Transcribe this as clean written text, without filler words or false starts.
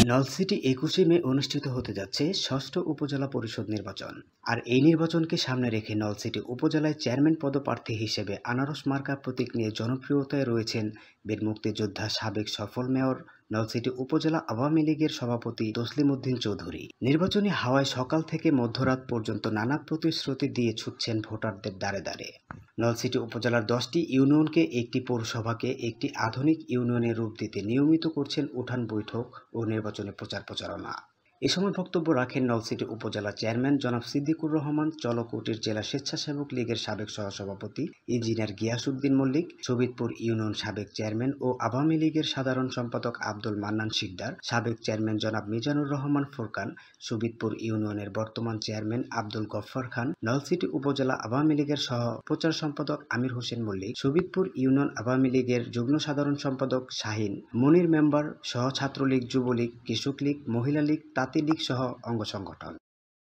নলছিটি ২১শে মে অনুষ্ঠিত হতে যাচ্ছে ষষ্ঠ উপজেলা পরিষদ নির্বাচন। আর এই নির্বাচনকে সামনে রেখে নলছিটি উপজেলায় চেয়ারম্যান পদপ্রার্থী হিসেবে আনারস মার্কা প্রতীক নিয়ে জনপ্রিয়তায় রয়েছেন বীর মুক্তিযোদ্ধা সাবেক সফল মেয়র নলছিটি উপজেলা আওয়ামী লীগের সভাপতি তসলিম উদ্দিন চৌধুরী। নির্বাচনী হাওয়ায় সকাল থেকে মধ্যরাত পর্যন্ত নানা প্রতিশ্রুতি দিয়ে ছুটছেন ভোটারদের দ্বারে দ্বারে। নলছিটি উপজেলার ১০টি ইউনিয়নকে একটি পৌরসভাকে একটি আধুনিক ইউনিয়নের রূপ দিতে নিয়মিত করছেন উঠান বৈঠক ও নির্বাচনী প্রচারণা। এ সময় বক্তব্য রাখেন নলছিটি উপজেলা চেয়ারম্যান জনাব সিদ্দিকুর রহমান, চলকুটির জেলা স্বেচ্ছাসেবক লীগের সাবেক সহসভাপতি ইঞ্জিনিয়ার গিয়াসউদ্দিন মল্লিক, শোভিতপুর ইউনিয়ন সাবেক চেয়ারম্যান ও আওয়ামী লীগের সাধারণ সম্পাদক আব্দুল মান্নান শিকদার, সাবেক চেয়ারম্যান জনাব মিজানুর রহমান ফুরকান, শোভিতপুর ইউনিয়নের বর্তমান চেয়ারম্যান আব্দুল গফফার খান, নলছিটি উপজেলা আওয়ামী লীগের সহ প্রচার সম্পাদক আমির হোসেন মল্লিক, শোভিতপুর ইউনিয়ন আওয়ামী লীগের যুগ্ম সাধারণ সম্পাদক শাহিন, মনির মেম্বার সহ ছাত্রলীগ, যুবলীগ, কৃষক লীগ, মহিলা লীগ, তাঁতি লীগ সহ অঙ্গ সংগঠন।